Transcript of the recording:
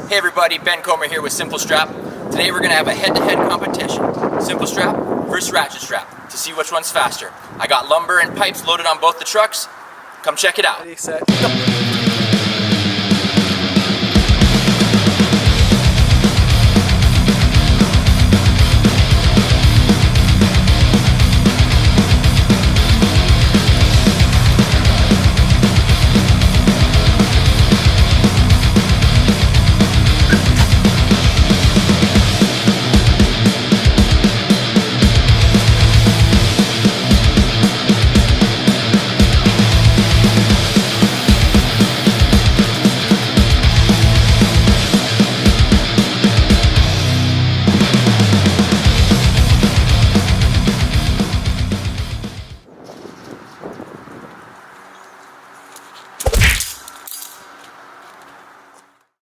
Hey everybody, Ben Comer here with Simple Strap. Today we're going to have a head-to-head competition. Simple Strap versus Ratchet Strap to see which one's faster. I got lumber and pipes loaded on both the trucks. Come check it out. Ready, set, go.